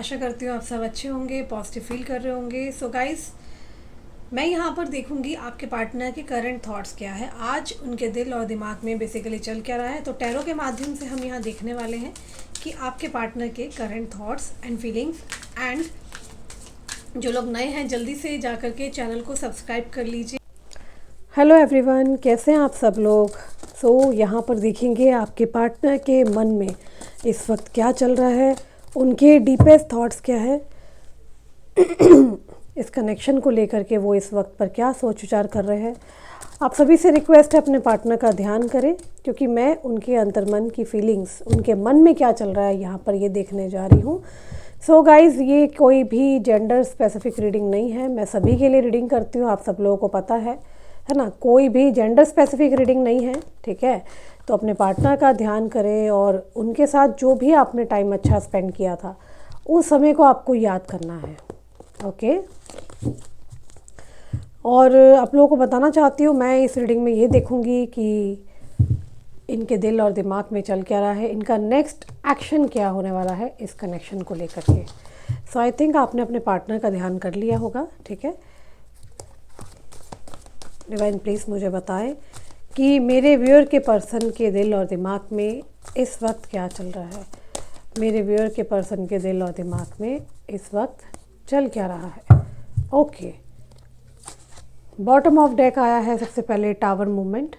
आशा करती हूँ आप सब अच्छे होंगे, पॉजिटिव फील कर रहे होंगे। सो गाइस, मैं यहाँ पर देखूंगी आपके पार्टनर के करंट थॉट्स क्या है, आज उनके दिल और दिमाग में बेसिकली चल क्या रहा है। तो टैरो के माध्यम से हम यहाँ देखने वाले हैं कि आपके पार्टनर के current thoughts and feelings. And जो लोग नए हैं जल्दी से जाकर के चैनल को सब्सक्राइब कर लीजिए। हेलो एवरीवन, कैसे हैं आप सब लोग। यहाँ पर देखेंगे आपके पार्टनर के मन में इस वक्त क्या चल रहा है, उनके डीपेस्ट थॉट्स क्या है, इस कनेक्शन को लेकर के वो इस वक्त पर क्या सोच विचार कर रहे हैं। आप सभी से रिक्वेस्ट है अपने पार्टनर का ध्यान करें, क्योंकि मैं उनके अंतर्मन की फीलिंग्स, उनके मन में क्या चल रहा है यहाँ पर ये देखने जा रही हूँ। सो गाइज़, ये कोई भी जेंडर स्पेसिफिक रीडिंग नहीं है, मैं सभी के लिए रीडिंग करती हूँ, आप सब लोगों को पता है ना। कोई भी जेंडर स्पेसिफिक रीडिंग नहीं है, ठीक है। तो अपने पार्टनर का ध्यान करें और उनके साथ जो भी आपने टाइम अच्छा स्पेंड किया था उस समय को आपको याद करना है, ओके। और आप लोगों को बताना चाहती हूँ, मैं इस रीडिंग में ये देखूँगी कि इनके दिल और दिमाग में चल क्या रहा है, इनका नेक्स्ट एक्शन क्या होने वाला है इस कनेक्शन को लेकर के। सो आई थिंक आपने अपने पार्टनर का ध्यान कर लिया होगा, ठीक है। डिवाइन प्लीज़ मुझे बताएं कि मेरे व्यूअर के पर्सन के दिल और दिमाग में इस वक्त क्या चल रहा है। मेरे व्यूअर के पर्सन के दिल और दिमाग में इस वक्त चल क्या रहा है। ओके, बॉटम ऑफ डेक आया है सबसे पहले, tower movement,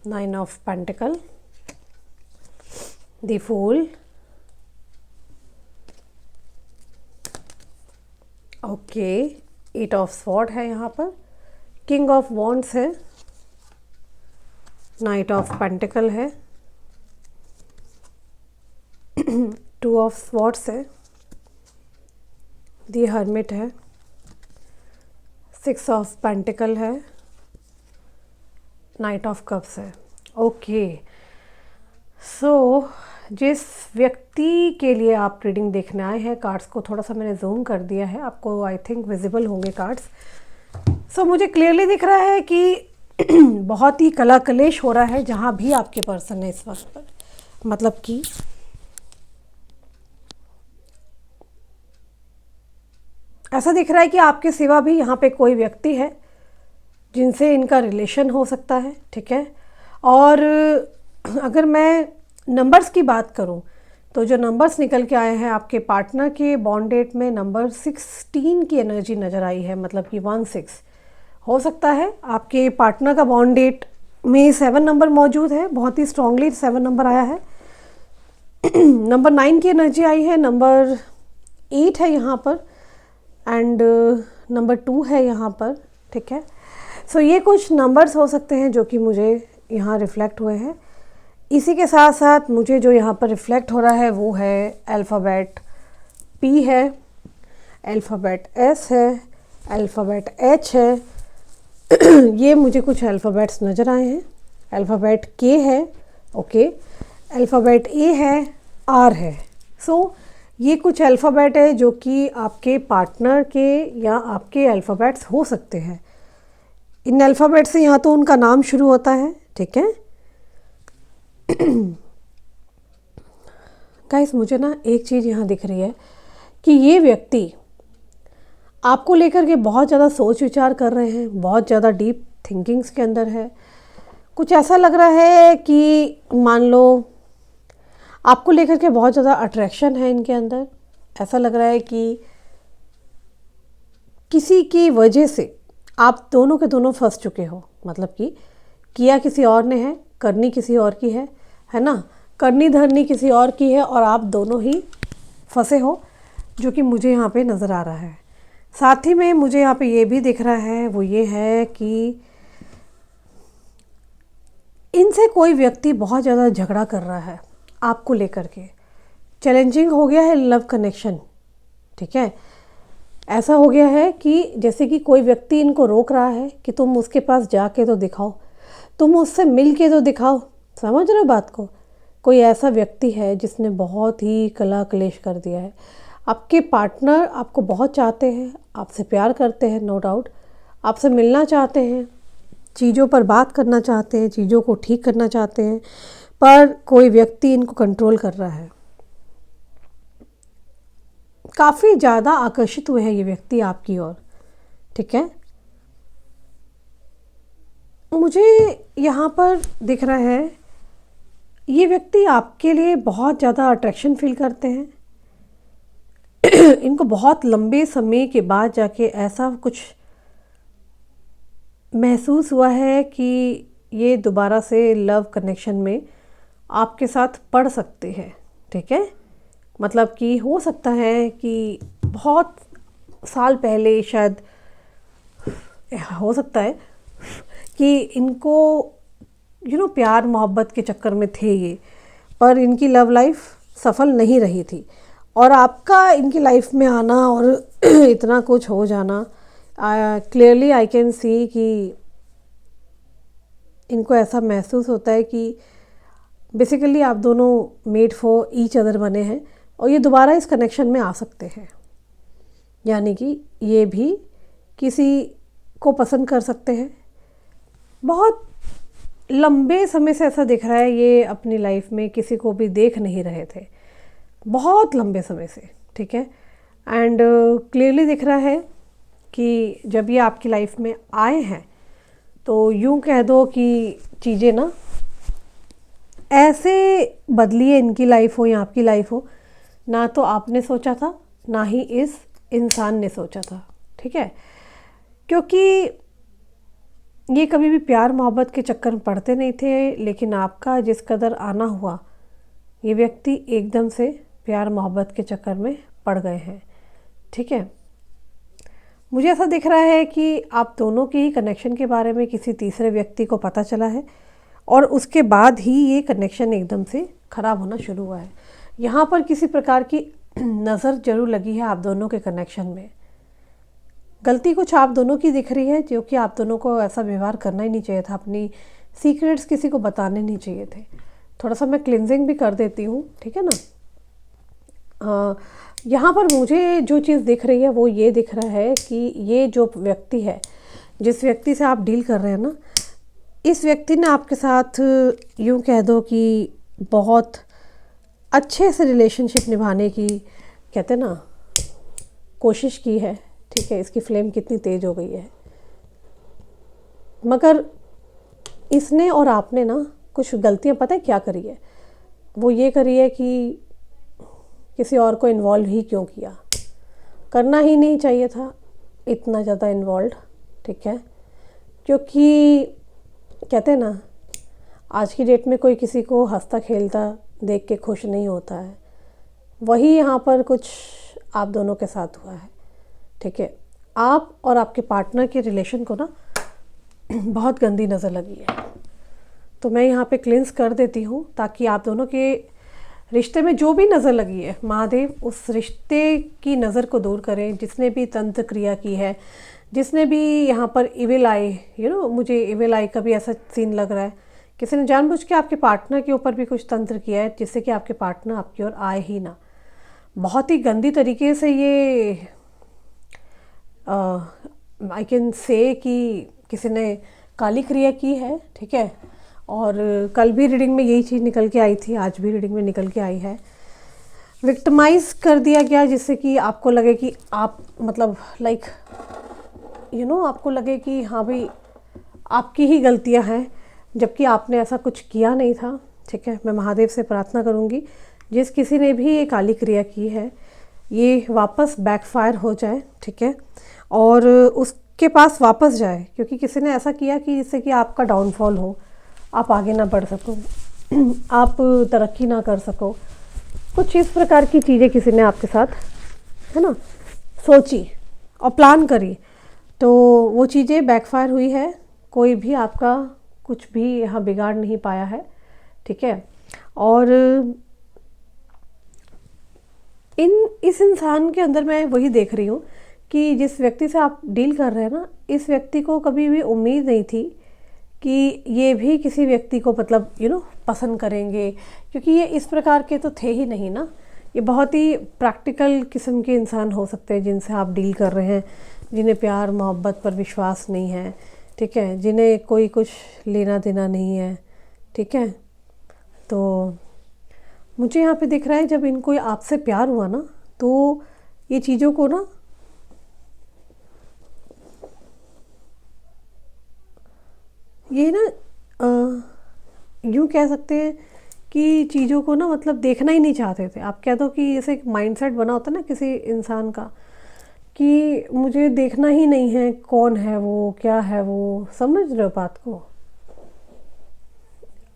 9 of pentacle, the fool, okay, 8 of sword है यहाँ पर, किंग ऑफ वॉन्ड्स है, नाइट ऑफ पेंटिकल है, 2 ऑफ स्वॉर्ड्स है, दी हर्मिट है, 6 ऑफ पेंटिकल है, नाइट ऑफ कप्स है। ओके, सो जिस व्यक्ति के लिए आप रीडिंग देखने आए हैं, कार्ड्स को थोड़ा सा मैंने जूम कर दिया है, आपको आई थिंक विजिबल होंगे कार्ड्स। सो मुझे क्लियरली दिख रहा है कि बहुत ही कला कलेश हो रहा है जहाँ भी आपके पर्सन है इस वक्त पर। मतलब कि ऐसा दिख रहा है कि आपके सिवा भी यहाँ पे कोई व्यक्ति है जिनसे इनका रिलेशन हो सकता है, ठीक है। और अगर मैं नंबर्स की बात करूं तो जो नंबर्स निकल के आए हैं आपके पार्टनर के बॉन्ड डेट में, नंबर 16 की एनर्जी नज़र आई है, मतलब कि 16 हो सकता है आपके पार्टनर का बॉन्ड डेट में 7 नंबर मौजूद है, बहुत ही स्ट्रांगली 7 नंबर आया है। नंबर 9 की एनर्जी आई है, नंबर 8 है यहाँ पर, एंड नंबर 2 है यहाँ पर, ठीक है। सो ये कुछ नंबर्स हो सकते हैं जो कि मुझे यहाँ रिफ्लेक्ट हुए हैं। इसी के साथ साथ मुझे जो यहाँ पर रिफ्लेक्ट हो रहा है वो है अल्फ़ाबेट पी है, अल्फ़ाबेट एस है, अल्फ़ाबेट एच है। ये मुझे कुछ अल्फ़ाबेट्स नज़र आए हैं। अल्फ़ाबेट के है, ओके, अल्फ़ाबेट ए है, आर है। सो ये कुछ अल्फ़ाबेट है जो कि आपके पार्टनर के या आपके अल्फ़ाबेट्स हो सकते हैं। इन अल्फ़ाबेट से यहाँ तो उनका नाम शुरू होता है, ठीक है। गाइस, मुझे ना एक चीज़ यहाँ दिख रही है कि ये व्यक्ति आपको लेकर के बहुत ज़्यादा सोच विचार कर रहे हैं, बहुत ज़्यादा डीप थिंकिंग्स के अंदर है। कुछ ऐसा लग रहा है कि मान लो आपको लेकर के बहुत ज़्यादा अट्रैक्शन है इनके अंदर। ऐसा लग रहा है कि किसी की वजह से आप दोनों के दोनों फंस चुके हो, मतलब कि किया किसी और ने है, करनी किसी और की है ना, करनी धरनी किसी और की है और आप दोनों ही फंसे हो, जो कि मुझे यहाँ पे नज़र आ रहा है। साथ ही में मुझे यहाँ पे ये भी दिख रहा है, वो ये है कि इनसे कोई व्यक्ति बहुत ज़्यादा झगड़ा कर रहा है आपको लेकर के। चैलेंजिंग हो गया है लव कनेक्शन, ठीक है। ऐसा हो गया है कि जैसे कि कोई व्यक्ति इनको रोक रहा है कि तुम उसके पास जाके तो दिखाओ, तुम उससे मिल के तो दिखाओ, समझ रहे हो बात को। कोई ऐसा व्यक्ति है जिसने बहुत ही कला कलेश कर दिया है। आपके पार्टनर आपको बहुत चाहते हैं, आपसे प्यार करते हैं, नो डाउट, आपसे मिलना चाहते हैं, चीज़ों पर बात करना चाहते हैं, चीज़ों को ठीक करना चाहते हैं, पर कोई व्यक्ति इनको कंट्रोल कर रहा है। काफ़ी ज़्यादा आकर्षित हुए हैं ये व्यक्ति आपकी ओर, ठीक है। मुझे यहाँ पर दिख रहा है ये व्यक्ति आपके लिए बहुत ज़्यादा अट्रैक्शन फील करते हैं। इनको बहुत लंबे समय के बाद जाके ऐसा कुछ महसूस हुआ है कि ये दोबारा से लव कनेक्शन में आपके साथ पड़ सकते हैं, ठीक है। मतलब कि हो सकता है कि बहुत साल पहले शायद हो सकता है कि इनको प्यार मोहब्बत के चक्कर में थे ये, पर इनकी लव लाइफ सफल नहीं रही थी, और आपका इनकी लाइफ में आना और इतना कुछ हो जाना, क्लियरली आई कैन सी कि इनको ऐसा महसूस होता है कि बेसिकली आप दोनों मेड फॉर ईच अदर बने हैं और ये दोबारा इस कनेक्शन में आ सकते हैं। यानी कि ये भी किसी को पसंद कर सकते हैं। बहुत लंबे समय से ऐसा दिख रहा है ये अपनी लाइफ में किसी को भी देख नहीं रहे थे, बहुत लंबे समय से, ठीक है। एंड क्लियरली दिख रहा है कि जब ये आपकी लाइफ में आए हैं तो यूं कह दो कि चीज़ें ना ऐसे बदली है, इनकी लाइफ हो या आपकी लाइफ हो, ना तो आपने सोचा था ना ही इस इंसान ने सोचा था, ठीक है। क्योंकि ये कभी भी प्यार मोहब्बत के चक्कर में पड़ते नहीं थे, लेकिन आपका जिस कदर आना हुआ ये व्यक्ति एकदम से प्यार मोहब्बत के चक्कर में पड़ गए हैं, ठीक है। मुझे ऐसा दिख रहा है कि आप दोनों के ही कनेक्शन के बारे में किसी तीसरे व्यक्ति को पता चला है और उसके बाद ही ये कनेक्शन एकदम से ख़राब होना शुरू हुआ है। यहाँ पर किसी प्रकार की नज़र जरूर लगी है आप दोनों के कनेक्शन में। गलती कुछ आप दोनों की दिख रही है, जो कि आप दोनों को ऐसा व्यवहार करना ही नहीं चाहिए था, अपनी सीक्रेट्स किसी को बताने नहीं चाहिए थे। थोड़ा सा मैं क्लिनजिंग भी कर देती हूँ, ठीक है ना। यहाँ पर मुझे जो चीज़ दिख रही है वो ये दिख रहा है कि ये जो व्यक्ति है, जिस व्यक्ति से आप डील कर रहे हैं ना, इस व्यक्ति ने आपके साथ यूँ कह दो कि बहुत अच्छे से रिलेशनशिप निभाने की, कहते हैं ना, कोशिश की है, ठीक है। इसकी फ्लेम कितनी तेज हो गई है, मगर इसने और आपने ना कुछ गलतियां पता है क्या करी है। वो ये करी है कि किसी और को इन्वॉल्व ही क्यों किया, करना ही नहीं चाहिए था इतना ज़्यादा इन्वॉल्व, ठीक है। क्योंकि कहते हैं ना, आज की डेट में कोई किसी को हंसता खेलता देख के खुश नहीं होता है, वही यहाँ पर कुछ आप दोनों के साथ हुआ है, ठीक है। आप और आपके पार्टनर के रिलेशन को ना बहुत गंदी नज़र लगी है, तो मैं यहाँ पे क्लिंस कर देती हूँ ताकि आप दोनों के रिश्ते में जो भी नज़र लगी है, महादेव उस रिश्ते की नज़र को दूर करें। जिसने भी तंत्र क्रिया की है, जिसने भी यहाँ पर इविल आई, मुझे इविल आई का भी ऐसा सीन लग रहा है, किसी ने जानबूझ के आपके पार्टनर के ऊपर भी कुछ तंत्र किया है जिससे कि आपके पार्टनर आपकी ओर आए ही ना। बहुत ही गंदी तरीके से ये आई कैन से कि किसी ने काली क्रिया की है, ठीक है। और कल भी रीडिंग में यही चीज़ निकल के आई थी, आज भी रीडिंग में निकल के आई है। विक्टिमाइज कर दिया गया जिससे कि आपको लगे कि आप मतलब लाइक आपको लगे कि हाँ भाई आपकी ही गलतियां हैं, जबकि आपने ऐसा कुछ किया नहीं था, ठीक है। मैं महादेव से प्रार्थना करूँगी जिस किसी ने भी ये काली क्रिया की है ये वापस बैकफायर हो जाए, ठीक है, और उसके पास वापस जाए, क्योंकि किसी ने ऐसा किया कि जिससे कि आपका डाउनफॉल हो, आप आगे ना बढ़ सको, आप तरक्की ना कर सको, कुछ इस प्रकार की चीज़ें किसी ने आपके साथ, है ना, सोची और प्लान करी, तो वो चीज़ें बैकफायर हुई है। कोई भी आपका कुछ भी यहाँ बिगाड़ नहीं पाया है, ठीक है। और इस इंसान के अंदर मैं वही देख रही हूँ कि जिस व्यक्ति से आप डील कर रहे हैं ना, इस व्यक्ति को कभी भी उम्मीद नहीं थी कि ये भी किसी व्यक्ति को मतलब पसंद करेंगे, क्योंकि ये इस प्रकार के तो थे ही नहीं ना। ये बहुत ही प्रैक्टिकल किस्म के इंसान हो सकते हैं जिनसे आप डील कर रहे हैं, जिन्हें प्यार मोहब्बत पर विश्वास नहीं है, ठीक है, जिन्हें कोई कुछ लेना देना नहीं है, ठीक है। तो मुझे यहाँ पे दिख रहा है जब इनको आपसे प्यार हुआ ना, तो ये चीज़ों को ना ये ना यूँ कह सकते हैं कि चीज़ों को ना मतलब देखना ही नहीं चाहते थे। आप कह दो कि जैसे एक माइंडसेट बना होता है ना किसी इंसान का, कि मुझे देखना ही नहीं है कौन है वो, क्या है वो, समझ रहे हो बात को।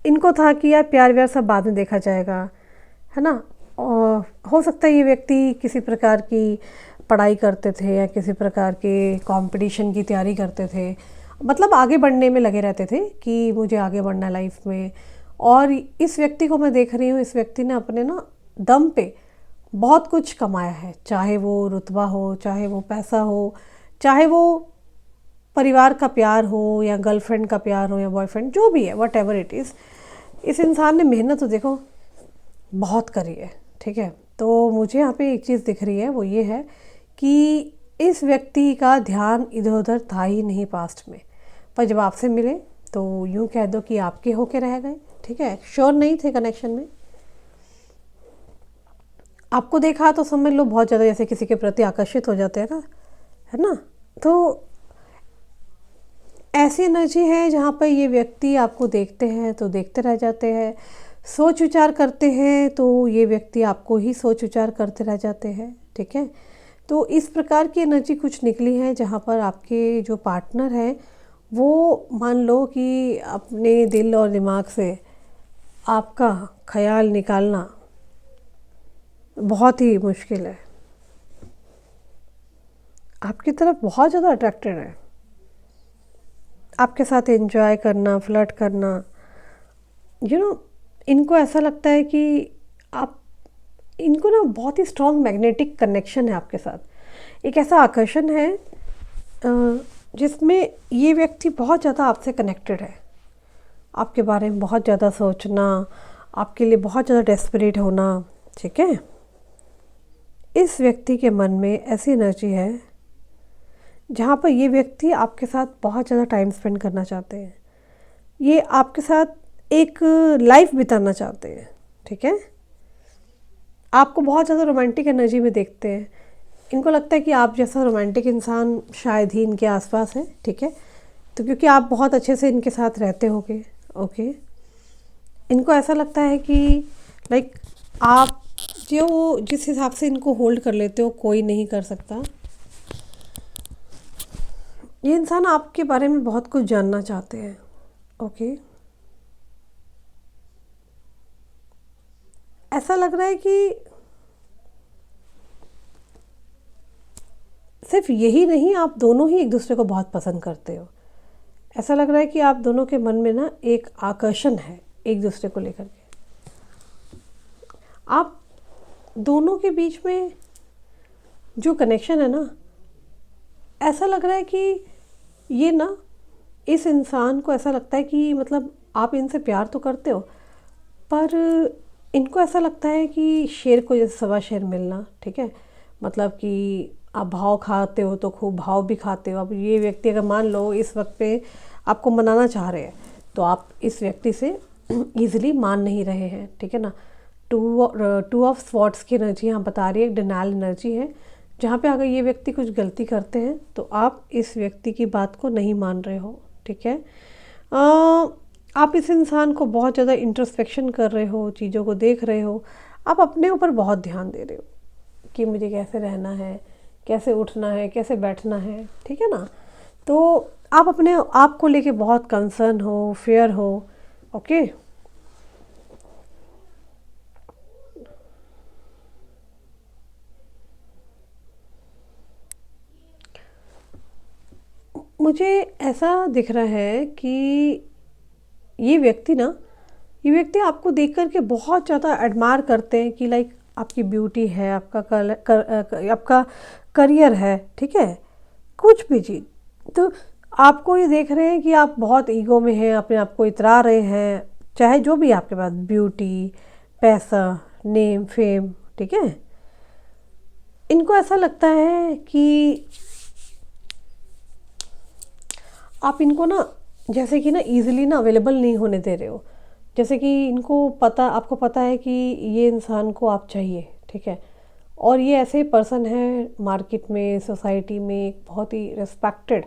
इनको था कि यार प्यार व्यार सब बाद में देखा जाएगा, है ना। और हो सकता है ये व्यक्ति किसी प्रकार की पढ़ाई करते थे या किसी प्रकार के कंपटीशन की तैयारी करते थे, मतलब आगे बढ़ने में लगे रहते थे कि मुझे आगे बढ़ना है लाइफ में। और इस व्यक्ति को मैं देख रही हूँ, इस व्यक्ति ने अपने ना दम पे बहुत कुछ कमाया है, चाहे वो रुतबा हो, चाहे वो पैसा हो, चाहे वो परिवार का प्यार हो या गर्लफ्रेंड का प्यार हो या बॉयफ्रेंड, जो भी है, वट एवर इट इज़। इस इंसान ने मेहनत तो देखो बहुत करी है, ठीक है। तो मुझे यहाँ पे एक चीज़ दिख रही है, वो ये है कि इस व्यक्ति का ध्यान इधर उधर था ही नहीं पास्ट में, पर जब आपसे मिले तो यूँ कह दो कि आपके होके रह गए, ठीक है। श्योर नहीं थे कनेक्शन में, आपको देखा तो समझ लो बहुत ज़्यादा जैसे किसी के प्रति आकर्षित हो जाते हैं ना, है ना। तो ऐसी एनर्जी है जहाँ पर ये व्यक्ति आपको देखते हैं तो देखते रह जाते हैं, सोच विचार करते हैं तो ये व्यक्ति आपको ही सोच विचार करते रह जाते हैं, ठीक है। तो इस प्रकार की एनर्जी कुछ निकली है जहाँ पर आपके जो पार्टनर हैं वो मान लो कि अपने दिल और दिमाग से आपका ख्याल निकालना बहुत ही मुश्किल है, आपकी तरफ बहुत ज़्यादा अट्रैक्टेड है, आपके साथ एंजॉय करना, फ्लर्ट करना, इनको ऐसा लगता है कि आप, इनको ना बहुत ही स्ट्रॉन्ग मैग्नेटिक कनेक्शन है आपके साथ। एक ऐसा आकर्षण है जिसमें ये व्यक्ति बहुत ज़्यादा आपसे कनेक्टेड है, आपके बारे में बहुत ज़्यादा सोचना, आपके लिए बहुत ज़्यादा डेस्परेट होना, ठीक है। इस व्यक्ति के मन में ऐसी एनर्जी है जहाँ पर ये व्यक्ति आपके साथ बहुत ज़्यादा टाइम स्पेंड करना चाहते हैं, ये आपके साथ एक लाइफ बिताना चाहते हैं, ठीक है। आपको बहुत ज़्यादा रोमांटिक एनर्जी में देखते हैं, इनको लगता है कि आप जैसा रोमांटिक इंसान शायद ही इनके आसपास है, ठीक है। तो क्योंकि आप बहुत अच्छे से इनके साथ रहते होगे, ओके। इनको ऐसा लगता है कि लाइक आप जो जिस हिसाब से इनको होल्ड कर लेते हो कोई नहीं कर सकता। ये इंसान आपके बारे में बहुत कुछ जानना चाहते हैं, ओके। ऐसा लग रहा है कि सिर्फ यही नहीं, आप दोनों ही एक दूसरे को बहुत पसंद करते हो। ऐसा लग रहा है कि आप दोनों के मन में ना एक आकर्षण है एक दूसरे को लेकर के। आप दोनों के बीच में जो कनेक्शन है ना, ऐसा लग रहा है कि ये ना इस इंसान को ऐसा लगता है कि मतलब आप इनसे प्यार तो करते हो, पर इनको ऐसा लगता है कि शेर को जैसे सवा शेर मिलना, ठीक है। मतलब कि आप भाव खाते हो तो खूब भाव भी खाते हो। अब ये व्यक्ति अगर मान लो इस वक्त पे आपको मनाना चाह रहे हैं तो आप इस व्यक्ति से ईजिली मान नहीं रहे हैं, ठीक है ना। टू ऑफ स्वॉर्ड्स की एनर्जी यहाँ बता रही है, एक डिनायल एनर्जी है जहाँ पे अगर ये व्यक्ति कुछ गलती करते हैं तो आप इस व्यक्ति की बात को नहीं मान रहे हो, ठीक है। आप इस इंसान को बहुत ज़्यादा इंट्रोस्पेक्शन कर रहे हो, चीज़ों को देख रहे हो, आप अपने ऊपर बहुत ध्यान दे रहे हो कि मुझे कैसे रहना है, कैसे उठना है, कैसे बैठना है, ठीक है ना। तो आप अपने आप को लेके बहुत कंसर्न हो, फेयर हो, ओके। मुझे ऐसा दिख रहा है कि ये व्यक्ति ना, ये व्यक्ति आपको देख कर के बहुत ज़्यादा एडमायर करते हैं कि लाइक आपकी ब्यूटी है, आपका करियर है, ठीक है, कुछ भी चीज़। तो आपको ये देख रहे हैं कि आप बहुत ईगो में हैं, अपने आप को इतरा रहे हैं, चाहे जो भी आपके पास ब्यूटी, पैसा, नेम, फेम, ठीक है। इनको ऐसा लगता है कि आप इनको ना जैसे कि ना ईजिली ना अवेलेबल नहीं होने दे रहे हो। जैसे कि इनको पता, आपको पता है कि ये इंसान को आप चाहिए, ठीक है, और ये ऐसे पर्सन है मार्केट में, सोसाइटी में एक बहुत ही रिस्पेक्टेड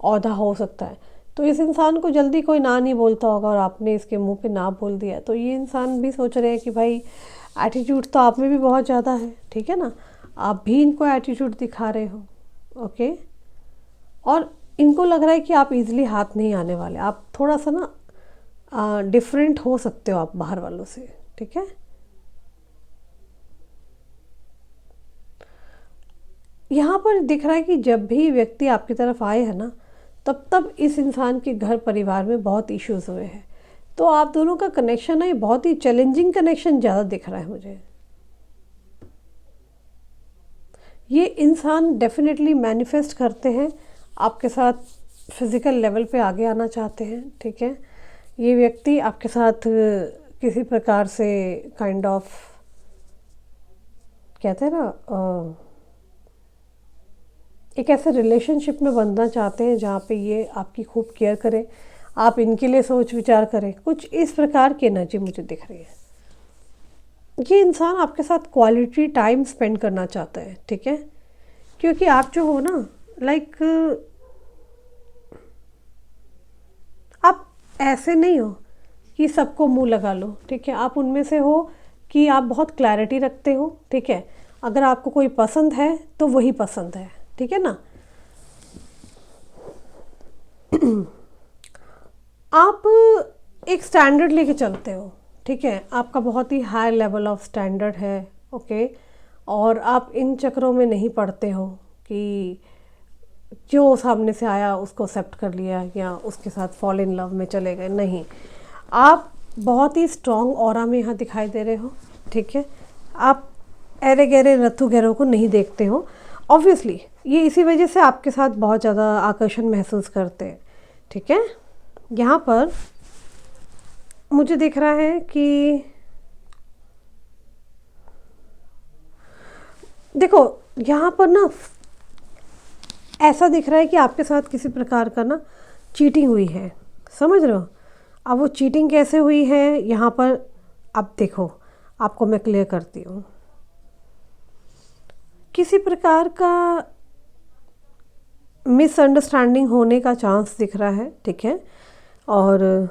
ओहदा हो सकता है, तो इस इंसान को जल्दी कोई ना नहीं बोलता होगा और आपने इसके मुंह पे ना बोल दिया, तो ये इंसान भी सोच रहे हैं कि भाई एटीट्यूड तो आप में भी बहुत ज़्यादा है, ठीक है ना, आप भी इनको एटीट्यूड दिखा रहे हो, ओके। और इनको लग रहा है कि आप इजीली हाथ नहीं आने वाले, आप थोड़ा सा ना डिफरेंट हो सकते हो आप बाहर वालों से, ठीक है। यहाँ पर दिख रहा है कि जब भी व्यक्ति आपकी तरफ आए हैं ना, तब तब इस इंसान के घर परिवार में बहुत इश्यूज हुए हैं, तो आप दोनों का कनेक्शन है बहुत ही चैलेंजिंग कनेक्शन ज़्यादा दिख रहा है मुझे। ये इंसान डेफिनेटली मैनिफेस्ट करते हैं आपके साथ, फिज़िकल लेवल पे आगे आना चाहते हैं, ठीक है। ये व्यक्ति आपके साथ किसी प्रकार से काइंड ऑफ कहते हैं ना एक ऐसे रिलेशनशिप में बनना चाहते हैं जहाँ पे ये आपकी खूब केयर करें, आप इनके लिए सोच विचार करें, कुछ इस प्रकार की एनर्जी मुझे दिख रही है। ये इंसान आपके साथ क्वालिटी टाइम स्पेंड करना चाहता है, ठीक है, क्योंकि आप जो हो ना, लाइक आप ऐसे नहीं हो कि सबको मुंह लगा लो, ठीक है, आप उनमें से हो कि आप बहुत क्लैरिटी रखते हो, ठीक है, अगर आपको कोई पसंद है तो वही पसंद है, ठीक है ना। आप एक स्टैंडर्ड लेके चलते हो, ठीक है, आपका बहुत ही हाई लेवल ऑफ स्टैंडर्ड है, ओके, और आप इन चक्रों में नहीं पड़ते हो कि जो सामने से आया उसको एक्सेप्ट कर लिया या उसके साथ फॉल इन लव में चले गए, नहीं, आप बहुत ही स्ट्रॉन्ग ऑरा में यहाँ दिखाई दे रहे हो, ठीक है, आप ऐरे गहरे रत्थू गहरों को नहीं देखते हो, ऑब्वियसली ये इसी वजह से आपके साथ बहुत ज़्यादा आकर्षण महसूस करते हैं, ठीक है। यहाँ पर मुझे दिख रहा है कि देखो यहाँ पर ना ऐसा दिख रहा है कि आपके साथ किसी प्रकार का ना चीटिंग हुई है, समझ रहे हो। अब वो चीटिंग कैसे हुई है यहाँ पर, अब देखो आपको मैं क्लियर करती हूँ। किसी प्रकार का मिसअंडरस्टैंडिंग होने का चांस दिख रहा है, ठीक है, और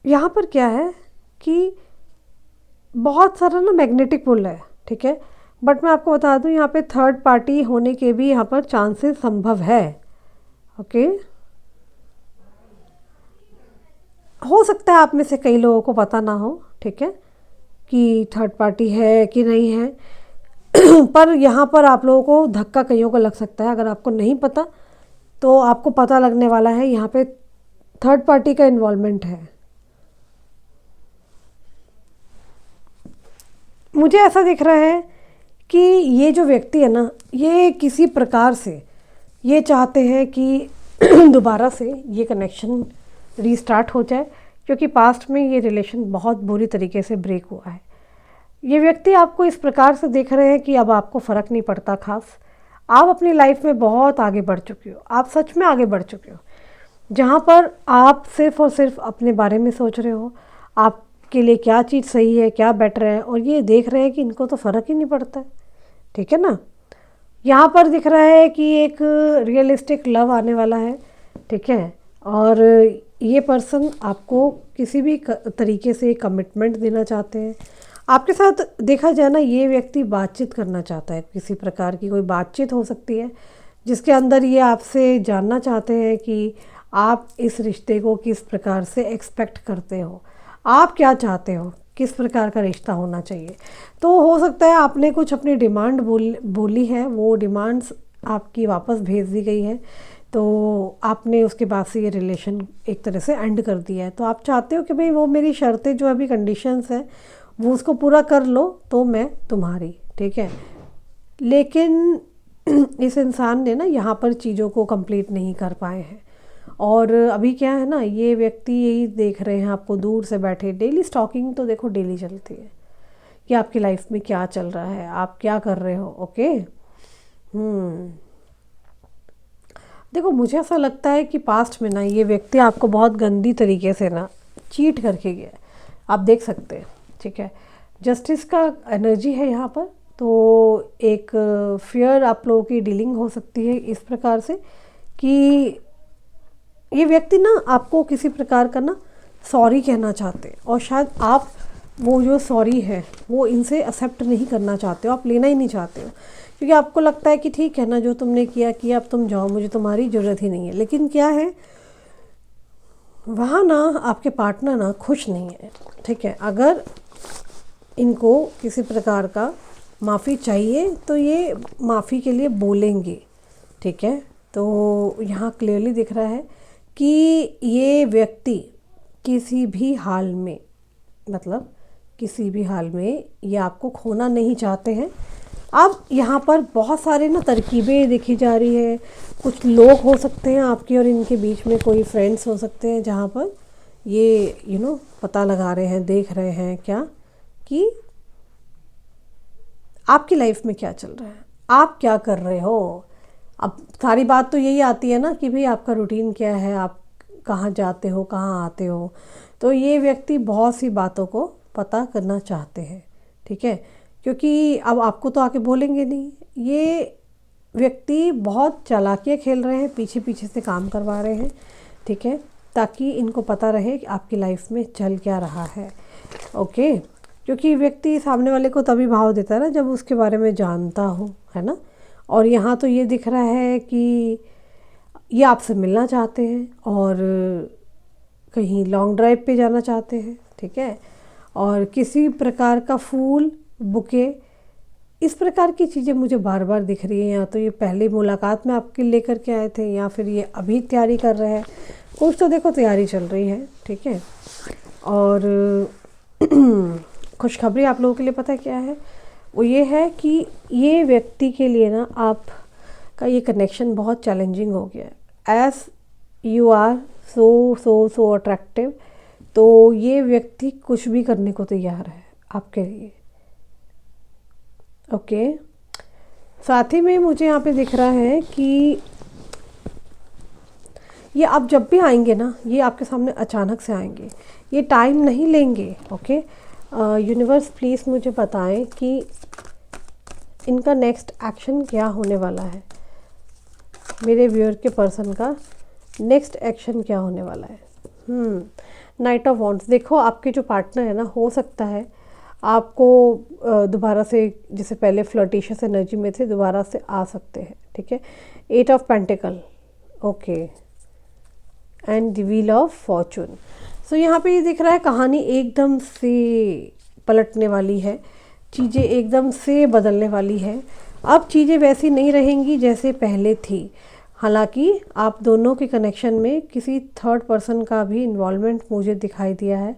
यहाँ पर क्या है कि बहुत सारा ना मैग्नेटिक पुल है, ठीक है, बट मैं आपको बता दूँ यहाँ पे थर्ड पार्टी होने के भी यहाँ पर चांसेस संभव है, ओके। हो सकता है आप में से कई लोगों को पता ना हो, ठीक है, कि थर्ड पार्टी है कि नहीं है पर यहाँ पर आप लोगों को धक्का कईयों को लग सकता है। अगर आपको नहीं पता तो आपको पता लगने वाला है, यहाँ पे थर्ड पार्टी का इन्वॉल्वमेंट है। मुझे ऐसा दिख रहा है कि ये जो व्यक्ति है ना, ये किसी प्रकार से ये चाहते हैं कि दोबारा से ये कनेक्शन रीस्टार्ट हो जाए, क्योंकि पास्ट में ये रिलेशन बहुत बुरी तरीके से ब्रेक हुआ है। ये व्यक्ति आपको इस प्रकार से देख रहे हैं कि अब आपको फ़र्क नहीं पड़ता खास, आप अपनी लाइफ में बहुत आगे बढ़ चुके हो, आप सच में आगे बढ़ चुके हो, जहाँ पर आप सिर्फ़ और सिर्फ अपने बारे में सोच रहे हो, आपके लिए क्या चीज़ सही है, क्या बेटर है, और ये देख रहे हैं कि इनको तो फ़र्क ही नहीं पड़ता है, ठीक है ना। यहाँ पर दिख रहा है कि एक रियलिस्टिक लव आने वाला है, ठीक है, और ये पर्सन आपको किसी भी तरीके से कमिटमेंट देना चाहते हैं। आपके साथ देखा जाए ना, ये व्यक्ति बातचीत करना चाहता है, किसी प्रकार की कोई बातचीत हो सकती है जिसके अंदर ये आपसे जानना चाहते हैं कि आप इस रिश्ते को किस प्रकार से एक्सपेक्ट करते हो, आप क्या चाहते हो, किस प्रकार का रिश्ता होना चाहिए। तो हो सकता है आपने कुछ अपनी डिमांड बोली है, वो डिमांड्स आपकी वापस भेज दी गई है, तो आपने उसके बाद से ये रिलेशन एक तरह से एंड कर दिया है। तो आप चाहते हो कि भाई वो मेरी शर्तें जो अभी कंडीशंस हैं वो उसको पूरा कर लो तो मैं तुम्हारी, ठीक है। लेकिन इस इंसान ने ना यहाँ पर चीज़ों को कंप्लीट नहीं कर पाए हैं, और अभी क्या है ना, ये व्यक्ति यही देख रहे हैं आपको दूर से बैठे। डेली स्टॉकिंग तो देखो डेली चलती है कि आपकी लाइफ में क्या चल रहा है, आप क्या कर रहे हो, ओके। देखो मुझे ऐसा लगता है कि पास्ट में ना ये व्यक्ति आपको बहुत गंदी तरीके से ना चीट करके गया है, आप देख सकते हैं, ठीक है। जस्टिस का एनर्जी है यहाँ पर, तो एक फियर आप लोगों की डीलिंग हो सकती है इस प्रकार से कि ये व्यक्ति ना आपको किसी प्रकार का ना सॉरी कहना चाहते हैं, और शायद आप वो जो सॉरी है वो इनसे एक्सेप्ट नहीं करना चाहते हो, आप लेना ही नहीं चाहते हो, क्योंकि आपको लगता है कि ठीक है ना, जो तुमने किया किया, अब तुम जाओ, मुझे तुम्हारी ज़रूरत ही नहीं है। लेकिन क्या है, वहाँ ना आपके पार्टनर ना खुश नहीं है, ठीक है। अगर इनको किसी प्रकार का माफ़ी चाहिए तो ये माफ़ी के लिए बोलेंगे, ठीक है। तो यहाँ क्लियरली दिख रहा है कि ये व्यक्ति किसी भी हाल में, मतलब किसी भी हाल में ये आपको खोना नहीं चाहते हैं। अब यहाँ पर बहुत सारे ना तरकीबें देखी जा रही है, कुछ लोग हो सकते हैं आपके और इनके बीच में, कोई फ्रेंड्स हो सकते हैं जहाँ पर ये पता लगा रहे हैं, देख रहे हैं क्या कि आपकी लाइफ में क्या चल रहा है, आप क्या कर रहे हो। अब सारी बात तो यही आती है ना कि भाई आपका रूटीन क्या है, आप कहाँ जाते हो, कहाँ आते हो। तो ये व्यक्ति बहुत सी बातों को पता करना चाहते हैं, ठीक है, क्योंकि अब आपको तो आके बोलेंगे नहीं। ये व्यक्ति बहुत चालाकियाँ खेल रहे हैं, पीछे पीछे से काम करवा रहे हैं, ठीक है, ताकि इनको पता रहे कि आपकी लाइफ में चल क्या रहा है। ओके, क्योंकि व्यक्ति सामने वाले को तभी भाव देता है ना जब उसके बारे में जानता हो, है ना। और यहाँ तो ये दिख रहा है कि ये आपसे मिलना चाहते हैं और कहीं लॉन्ग ड्राइव पे जाना चाहते हैं, ठीक है, और किसी प्रकार का फूल, बुके, इस प्रकार की चीज़ें मुझे बार बार दिख रही हैं। या तो ये पहले मुलाकात में आपके लेकर के आए थे, या फिर ये अभी तैयारी कर रहे हैं, कुछ तो देखो तैयारी चल रही है, ठीक है। और खुशखबरी आप लोगों के लिए पता है क्या है, वो ये है कि ये व्यक्ति के लिए ना आपका ये कनेक्शन बहुत चैलेंजिंग हो गया है। As you are so attractive, तो ये व्यक्ति कुछ भी करने को तैयार है आपके लिए। ओके, साथ ही में मुझे यहाँ पे दिख रहा है कि ये आप जब भी आएंगे ना, ये आपके सामने अचानक से आएंगे, ये टाइम नहीं लेंगे। ओके, यूनिवर्स प्लीज़ मुझे बताएं कि इनका नेक्स्ट एक्शन क्या होने वाला है, मेरे व्यूअर के पर्सन का नेक्स्ट एक्शन क्या होने वाला है। नाइट ऑफ वॉन्ड्स, देखो आपके जो पार्टनर है ना, हो सकता है आपको दोबारा से, जैसे पहले फ्लर्टिशियस एनर्जी में थे, दोबारा से आ सकते हैं, ठीक है। 8 of pentacles, okay, and the wheel of fortune. So यहाँ पे ये दिख रहा है कहानी एकदम से पलटने वाली है, चीज़ें एकदम से बदलने वाली है। अब चीज़ें वैसी नहीं रहेंगी जैसे पहले थी। हालांकि आप दोनों के कनेक्शन में किसी थर्ड पर्सन का भी इन्वॉल्वमेंट मुझे दिखाई दिया है,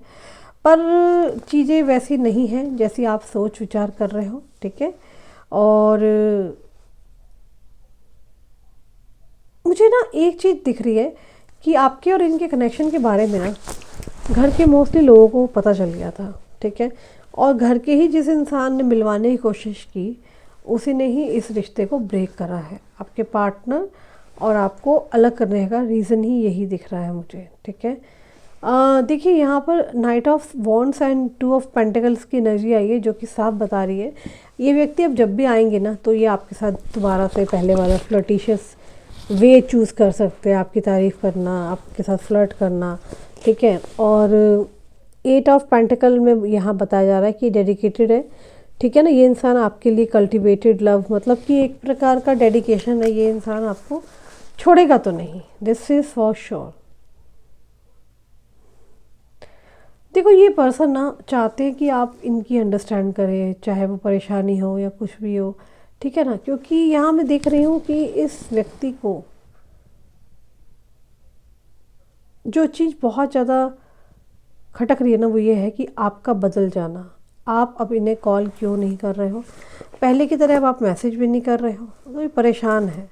पर चीज़ें वैसी नहीं हैं जैसी आप सोच विचार कर रहे हो, ठीक है। और मुझे ना एक चीज़ दिख रही है कि आपके और इनके कनेक्शन के बारे में ना घर के मोस्टली लोगों को पता चल गया था, ठीक है। और घर के ही जिस इंसान ने मिलवाने की कोशिश की, उसी ने ही इस रिश्ते को ब्रेक करा है। आपके पार्टनर और आपको अलग करने का रीज़न ही यही दिख रहा है मुझे, ठीक है। देखिए यहाँ पर night of wands and 2 of pentacles की एनर्जी आई है, जो कि साफ बता रही है ये व्यक्ति अब जब भी आएंगे ना, तो ये आपके साथ दोबारा से पहले वाला फ्लर्टिशियस वे चूज़ कर सकते हैं, आपकी तारीफ़ करना, आपके साथ फ्लर्ट करना, ठीक है। और 8 ऑफ पेंटिकल में यहाँ बताया जा रहा है कि डेडिकेटेड है, ठीक है ना। ये इंसान आपके लिए कल्टिवेटेड लव, मतलब कि एक प्रकार का डेडिकेशन है, ये इंसान आपको छोड़ेगा तो नहीं, दिस इज़ फॉर श्योर। देखो ये पर्सन ना चाहते हैं कि आप इनकी अंडरस्टैंड करें, चाहे वो परेशानी हो या कुछ भी हो, ठीक है ना। क्योंकि यहाँ मैं देख रही हूँ कि इस व्यक्ति को जो चीज़ बहुत ज़्यादा खटक रही है ना, वो ये है कि आपका बदल जाना। आप अब इन्हें कॉल क्यों नहीं कर रहे हो, पहले की तरह अब आप मैसेज भी नहीं कर रहे हो, तो ये परेशान है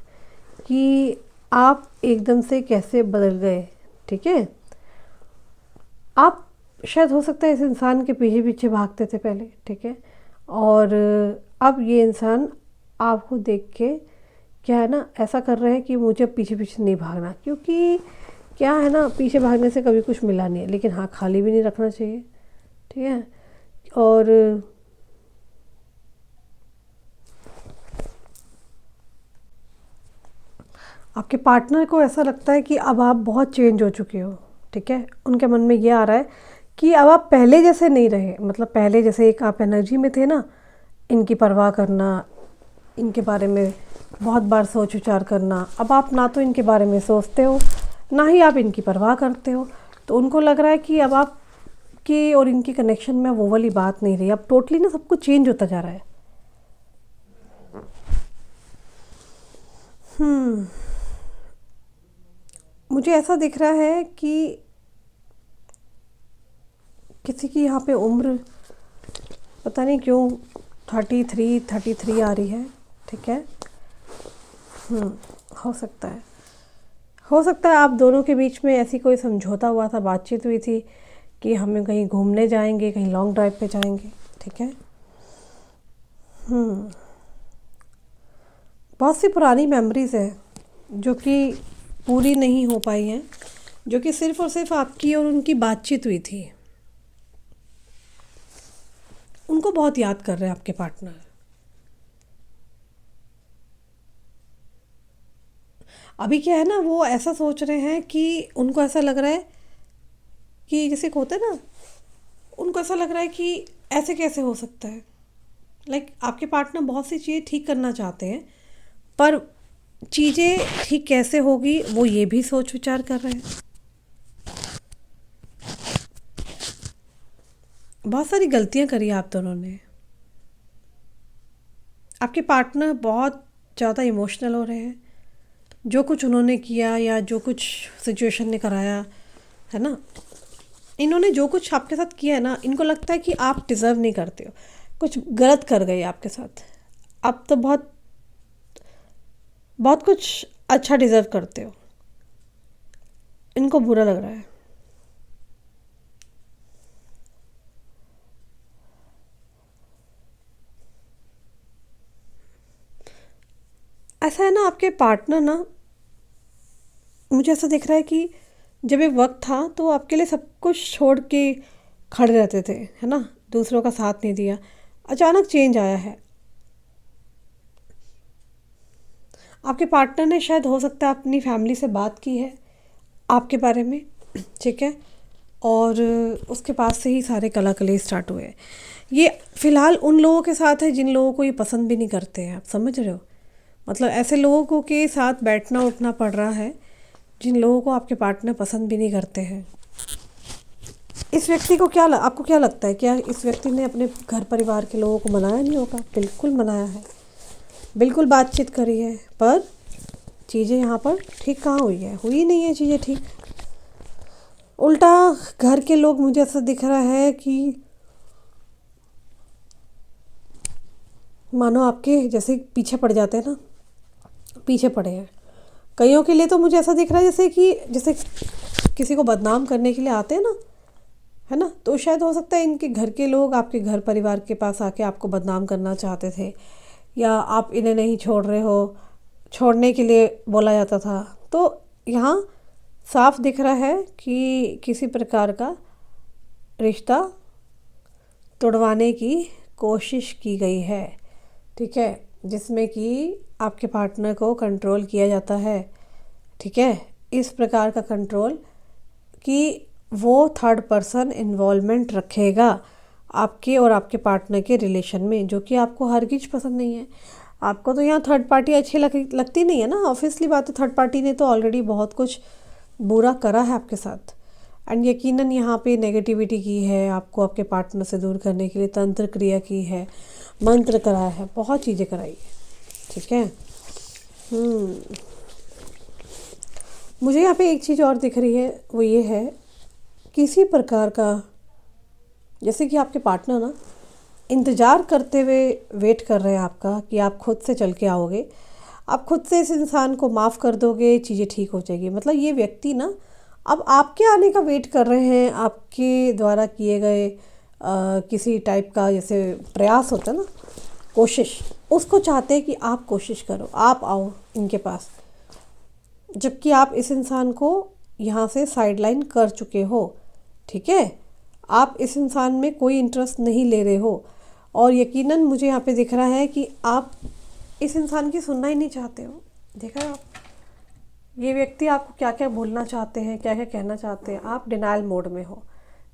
कि आप एकदम से कैसे बदल गए, ठीक है। आप शायद हो सकता है इस इंसान के पीछे पीछे भागते थे पहले, ठीक है, और अब ये इंसान आपको देख के क्या है ना, ऐसा कर रहे हैं कि मुझे पीछे पीछे नहीं भागना, क्योंकि क्या है ना, पीछे भागने से कभी कुछ मिला नहीं है, लेकिन हाँ खाली भी नहीं रखना चाहिए, ठीक है। और आपके पार्टनर को ऐसा लगता है कि अब आप बहुत चेंज हो चुके हो, ठीक है। उनके मन में ये आ रहा है कि अब आप पहले जैसे नहीं रहे, मतलब पहले जैसे एक आप एनर्जी में थे ना, इनकी परवाह करना, इनके बारे में बहुत बार सोच विचार करना, अब आप ना तो इनके बारे में सोचते हो, ना ही आप इनकी परवाह करते हो। तो उनको लग रहा है कि अब आप के और इनकी कनेक्शन में वो वाली बात नहीं रही, अब टोटली ना सब कुछ चेंज होता जा रहा है। मुझे ऐसा दिख रहा है कि किसी की यहाँ पे उम्र पता नहीं क्यों 33 आ रही है, ठीक है। हो सकता है, हो सकता है आप दोनों के बीच में ऐसी कोई समझौता हुआ था, बातचीत हुई थी कि हमें कहीं घूमने जाएंगे, कहीं लॉन्ग ड्राइव पे जाएंगे, ठीक है। बहुत सी पुरानी मेमोरीज़ है जो कि पूरी नहीं हो पाई हैं, जो कि सिर्फ़ और सिर्फ आपकी और उनकी बातचीत हुई थी। उनको बहुत याद कर रहे हैं आपके पार्टनर। अभी क्या है ना, वो ऐसा सोच रहे हैं कि उनको ऐसा लग रहा है कि जैसे एक होता है ना, उनको ऐसा लग रहा है कि ऐसे कैसे हो सकता है। लाइक आपके पार्टनर बहुत सी चीज़ें ठीक करना चाहते हैं, पर चीज़ें ठीक कैसे होगी वो ये भी सोच विचार कर रहे हैं। बहुत सारी गलतियां करी आप दोनों ने। आपके पार्टनर बहुत ज़्यादा इमोशनल हो रहे हैं, जो कुछ उन्होंने किया या जो कुछ सिचुएशन ने कराया है ना, इन्होंने जो कुछ आपके साथ किया है ना, इनको लगता है कि आप डिज़र्व नहीं करते हो, कुछ गलत कर गए आपके साथ। आप तो बहुत बहुत कुछ अच्छा डिज़र्व करते हो, इनको बुरा लग रहा है। ऐसा है ना, आपके पार्टनर ना, मुझे ऐसा दिख रहा है कि जब एक वक्त था तो आपके लिए सब कुछ छोड़ के खड़े रहते थे, है ना, दूसरों का साथ नहीं दिया। अचानक चेंज आया है। आपके पार्टनर ने शायद हो सकता है अपनी फैमिली से बात की है आपके बारे में, ठीक है, और उसके पास से ही सारे कला कले स्टार्ट हुए हैं। ये फ़िलहाल उन लोगों के साथ है जिन लोगों को ये पसंद भी नहीं करते हैं, आप समझ रहे हो। मतलब ऐसे लोगों को के साथ बैठना उठना पड़ रहा है जिन लोगों को आपके पार्टनर पसंद भी नहीं करते हैं। इस व्यक्ति को आपको क्या लगता है, क्या इस व्यक्ति ने अपने घर परिवार के लोगों को मनाया नहीं होगा? बिल्कुल मनाया है, बिल्कुल बातचीत करी है, पर चीज़ें यहाँ पर ठीक कहाँ हुई है, हुई नहीं है चीज़ें ठीक। उल्टा घर के लोग, मुझे ऐसा दिख रहा है कि मानो आपके जैसे पीछे पड़ जाते हैं ना, पीछे पड़े हैं। कईयों के लिए तो मुझे ऐसा दिख रहा है जैसे किसी को बदनाम करने के लिए आते हैं ना, है ना, तो शायद हो सकता है इनके घर के लोग आपके घर परिवार के पास आके आपको बदनाम करना चाहते थे, या आप इन्हें नहीं छोड़ रहे हो, छोड़ने के लिए बोला जाता था। तो यहाँ साफ दिख रहा है कि किसी प्रकार का रिश्ता तोड़वाने की कोशिश की गई है, ठीक है, जिसमें कि आपके पार्टनर को कंट्रोल किया जाता है, ठीक है। इस प्रकार का कंट्रोल कि वो थर्ड पर्सन इन्वॉल्वमेंट रखेगा आपके और आपके पार्टनर के रिलेशन में, जो कि आपको हरगिज पसंद नहीं है। आपको तो यहाँ थर्ड पार्टी अच्छी लगती नहीं है ना, ऑब्वियसली बात है, थर्ड पार्टी ने तो ऑलरेडी बहुत कुछ बुरा करा है आपके साथ, एंड यकीनन यहाँ पे नेगेटिविटी की है, आपको आपके पार्टनर से दूर करने के लिए तंत्र क्रिया की है, मंत्र कराया है, बहुत चीज़ें कराई है, ठीक है। मुझे यहाँ पे एक चीज़ और दिख रही है, वो ये है, किसी प्रकार का जैसे कि आपके पार्टनर ना इंतज़ार करते हुए वेट कर रहे हैं आपका कि आप खुद से चल के आओगे, आप खुद से इस इंसान को माफ़ कर दोगे, चीज़ें ठीक हो जाएगी। मतलब ये व्यक्ति ना अब आपके आने का वेट कर रहे हैं, आपके द्वारा किए गए किसी टाइप का जैसे प्रयास होता है ना, कोशिश, उसको चाहते हैं कि आप कोशिश करो, आप आओ इनके पास, जबकि आप इस इंसान को यहाँ से साइडलाइन कर चुके हो। ठीक है, आप इस इंसान में कोई इंटरेस्ट नहीं ले रहे हो, और यकीनन मुझे यहाँ पे दिख रहा है कि आप इस इंसान की सुनना ही नहीं चाहते हो। देखा है आप, ये व्यक्ति आपको क्या क्या बोलना चाहते हैं, क्या क्या कहना चाहते हैं, आप डिनाइल मोड में हो,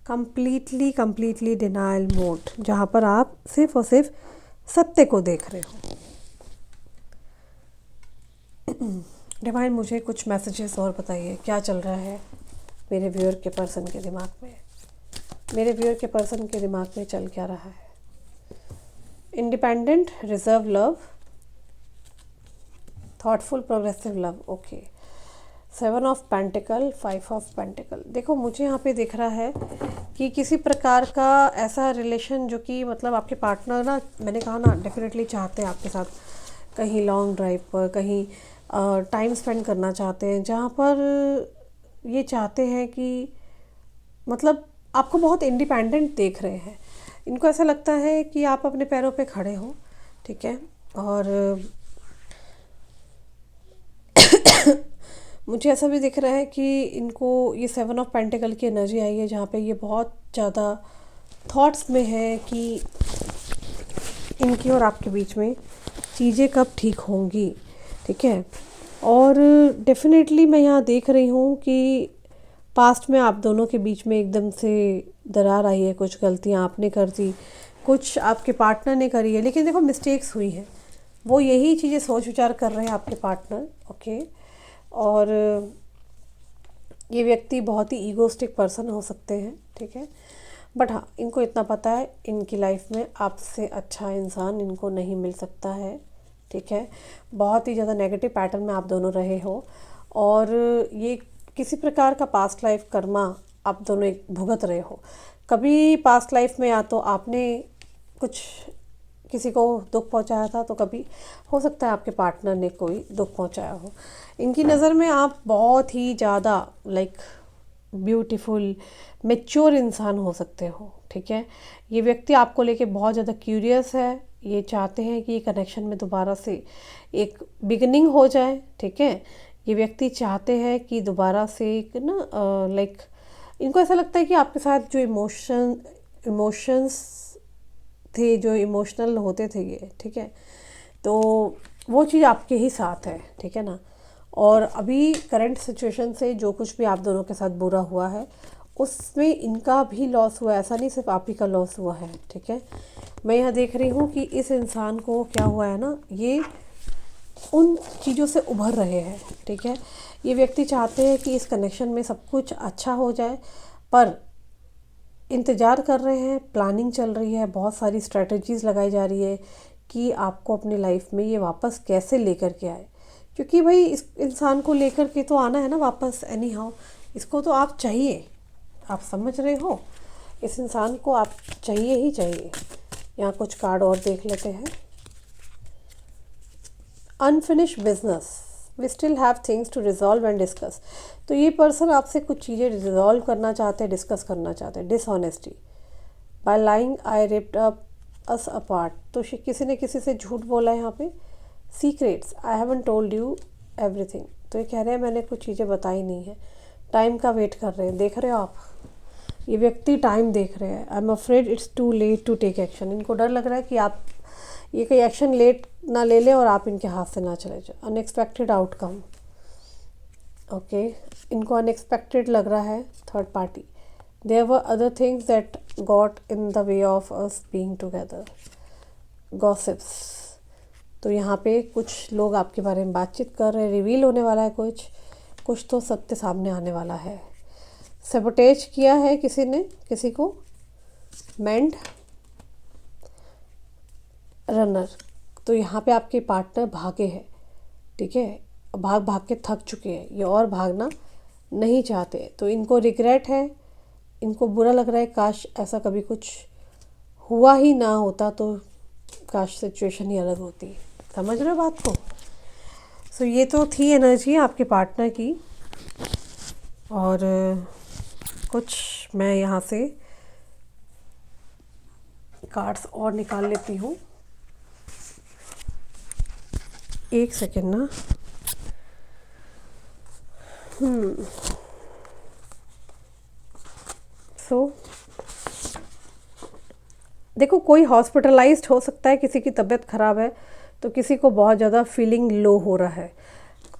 कंप्लीटली डिनाइल मोड, जहाँ पर आप सिर्फ और सिर्फ सत्य को देख रहे हो। डिवाइन, मुझे कुछ मैसेजेस और बताइए, क्या चल रहा है मेरे व्यूअर के पर्सन के दिमाग में, मेरे व्यूअर के पर्सन के दिमाग में चल क्या रहा है। Independent, reserve love, thoughtful progressive love, okay. 7 of pentacle, 5 of pentacle. देखो मुझे यहाँ पे दिख रहा है कि किसी प्रकार का ऐसा रिलेशन जो कि मतलब आपके पार्टनर ना, मैंने कहा ना, डेफिनेटली चाहते हैं आपके साथ कहीं लॉन्ग ड्राइव पर, कहीं टाइम स्पेंड करना चाहते हैं, जहाँ पर ये चाहते हैं कि मतलब आपको बहुत इंडिपेंडेंट देख रहे हैं। इनको ऐसा लगता है कि आप अपने पैरों पे खड़े हो, ठीक है। और मुझे ऐसा भी दिख रहा है कि इनको ये 7 ऑफ पेंटिकल की एनर्जी आई है, जहाँ पे ये बहुत ज़्यादा थॉट्स में है कि इनकी और आपके बीच में चीज़ें कब ठीक होंगी, ठीक है। और डेफिनेटली मैं यहाँ देख रही हूँ कि पास्ट में आप दोनों के बीच में एकदम से दरार आई है, कुछ गलतियाँ आपने कर दी, कुछ आपके पार्टनर ने करी है, लेकिन देखो मिस्टेक्स हुई हैं, वो यही चीज़ें सोच विचार कर रहे हैं आपके पार्टनर, ओके। और ये व्यक्ति बहुत ही ईगोस्टिक पर्सन हो सकते हैं, ठीक है। बट हाँ, इनको इतना पता है इनकी लाइफ में आपसे अच्छा इंसान इनको नहीं मिल सकता है, ठीक है। बहुत ही ज़्यादा नेगेटिव पैटर्न में आप दोनों रहे हो, और ये किसी प्रकार का पास्ट लाइफ कर्मा आप दोनों एक भुगत रहे हो। कभी पास्ट लाइफ में या तो आपने कुछ किसी को दुख पहुंचाया था, तो कभी हो सकता है आपके पार्टनर ने कोई दुख पहुंचाया हो। इनकी नज़र में आप बहुत ही ज़्यादा ब्यूटीफुल मैच्योर इंसान हो सकते हो, ठीक है। ये व्यक्ति आपको लेके बहुत ज़्यादा क्यूरियस है, ये चाहते हैं कि ये कनेक्शन में दोबारा से एक बिगनिंग हो जाए, ठीक है। ये व्यक्ति चाहते हैं कि दोबारा से एक ना इनको ऐसा लगता है कि आपके साथ जो इमोशंस थे, जो इमोशनल होते थे ये, ठीक है, तो वो चीज़ आपके ही साथ है, ठीक है ना। और अभी करंट सिचुएशन से जो कुछ भी आप दोनों के साथ बुरा हुआ है, उसमें इनका भी लॉस हुआ है, ऐसा नहीं सिर्फ आप ही का लॉस हुआ है, ठीक है। मैं यहाँ देख रही हूँ कि इस इंसान को क्या हुआ है ना, ये उन चीज़ों से उभर रहे हैं, ठीक है। ये व्यक्ति चाहते हैं कि इस कनेक्शन में सब कुछ अच्छा हो जाए, पर इंतज़ार कर रहे हैं, प्लानिंग चल रही है, बहुत सारी स्ट्रेटजीज़ लगाई जा रही है कि आपको अपनी लाइफ में ये वापस कैसे लेकर के आए, क्योंकि भाई इस इंसान को लेकर के तो आना है ना वापस, एनी हाउ इसको तो आप चाहिए, आप समझ रहे हो, इस इंसान को आप चाहिए ही चाहिए। यहाँ कुछ कार्ड और देख लेते हैं। Unfinished business, we still have things to resolve and discuss. तो ये पर्सन आपसे कुछ चीज़ें रिजॉल्व करना चाहते हैं, डिस्कस करना चाहते हैं। डिसऑनेस्टी, बाय लाइंग आई रिप्ड अप अस अपार्ट, तो किसी ने किसी से झूठ बोला है यहाँ पे। Secrets, I haven't told you everything, तो ये कह रहे हैं मैंने कुछ चीज़ें बताई नहीं है। टाइम का वेट कर रहे हैं, देख रहे हो आप, ये व्यक्ति टाइम देख रहे हैं। I am afraid it's too late to take action, इनको डर लग रहा है कि आप ये कोई एक्शन लेट ना ले लें और आप इनके हाथ से ना चले जाए। अनएक्सपेक्टेड आउटकम, ओके, इनको अनएक्सपेक्टेड लग रहा है third party. There were other things that got in the way of us being together. Gossips, तो यहाँ पे कुछ लोग आपके बारे में बातचीत कर रहे हैं, रिवील होने वाला है कुछ तो सत्य सामने आने वाला है। सैबोटेज किया है किसी ने किसी को। मेंड, रनर, तो यहाँ पे आपके पार्टनर भागे हैं, ठीक है, भाग के थक चुके हैं, ये और भागना नहीं चाहते, तो इनको रिग्रेट है, इनको बुरा लग रहा है, काश ऐसा कभी कुछ हुआ ही ना होता, तो काश सिचुएशन ही अलग होती। समझ रहे हो बात को। सो ये तो थी एनर्जी आपके पार्टनर की, और कुछ मैं यहाँ से कार्ड्स और निकाल लेती हूँ। एक सेकेंड ना। सो देखो, कोई हॉस्पिटलाइज्ड हो सकता है, किसी की तबीयत ख़राब है, तो किसी को बहुत ज़्यादा फीलिंग लो हो रहा है,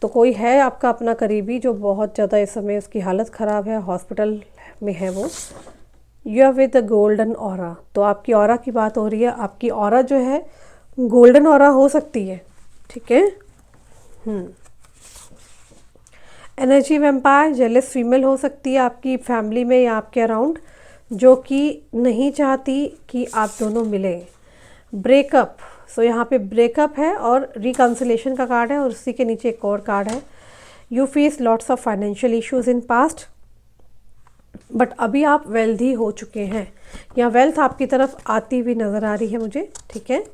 तो कोई है आपका अपना करीबी जो बहुत ज़्यादा इस समय उसकी हालत ख़राब है, हॉस्पिटल में है वो। You are with the golden aura, तो आपकी ऑरा की बात हो रही है। आपकी ऑरा जो है गोल्डन ऑरा हो सकती है, ठीक है। एनर्जी वैम्पायर, जेलस फीमेल हो सकती है आपकी फैमिली में या आपके अराउंड, जो कि नहीं चाहती कि आप दोनों मिलें। ब्रेकअप, सो यहाँ पे ब्रेकअप है और रिकन्सिलेशन का कार्ड है, और उसी के नीचे एक और कार्ड है। You face lots of financial issues in past, but अभी आप वेल्दी हो चुके हैं, या वेल्थ आपकी तरफ आती हुई नज़र आ रही है मुझे, ठीक है।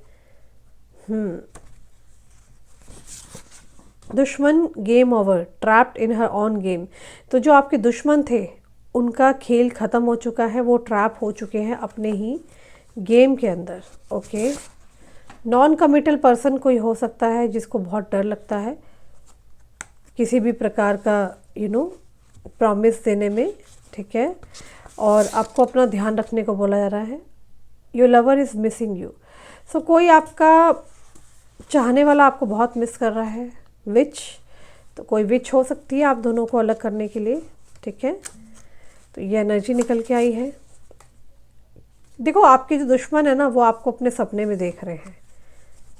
दुश्मन game over, trapped in her on game, तो जो आपके दुश्मन थे उनका खेल ख़त्म हो चुका है, वो ट्रैप हो चुके हैं अपने ही गेम के अंदर, ओके। नॉन कमिटल पर्सन कोई हो सकता है जिसको बहुत डर लगता है किसी भी प्रकार का प्रॉमिस देने में, ठीक है, और आपको अपना ध्यान रखने को बोला जा रहा है। Your lover is missing you, so कोई आपका चाहने वाला आपको बहुत मिस कर रहा है। विच, तो कोई विच हो सकती है आप दोनों को अलग करने के लिए, ठीक है। तो ये एनर्जी निकल के आई है। देखो, आपके जो दुश्मन है ना, वो आपको अपने सपने में देख रहे हैं,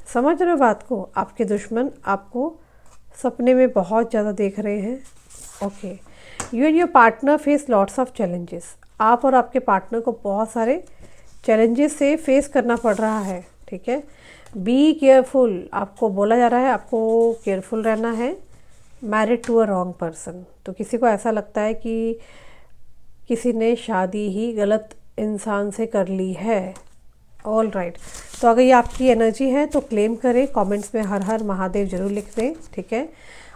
समझ रहे हो बात को। आपके दुश्मन आपको सपने में बहुत ज़्यादा देख रहे हैं, okay. You and your partner face lots of challenges, आप और आपके पार्टनर को बहुत सारे चैलेंजेस से फेस करना पड़ रहा है, ठीक है। बी केयरफुल, आपको बोला जा रहा है आपको केयरफुल रहना है। Married to a wrong person, तो किसी को ऐसा लगता है कि किसी ने शादी ही गलत इंसान से कर ली है। ऑल राइट, तो अगर ये आपकी एनर्जी है तो क्लेम करें, कमेंट्स में हर हर महादेव जरूर लिख दें, ठीक है।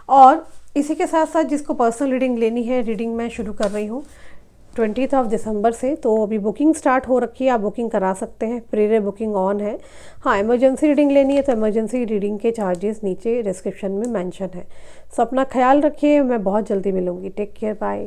और इसी के साथ साथ जिसको पर्सनल रीडिंग लेनी है, रीडिंग मैं शुरू कर रही हूँ 20 दिसंबर से, तो अभी बुकिंग स्टार्ट हो रखी है, आप बुकिंग करा सकते हैं, प्री बुकिंग ऑन है। हाँ, इमरजेंसी रीडिंग लेनी है तो इमरजेंसी रीडिंग के चार्जेस नीचे डिस्क्रिप्शन में मेंशन है। सो अपना ख्याल रखिए, मैं बहुत जल्दी मिलूँगी। Take care, bye.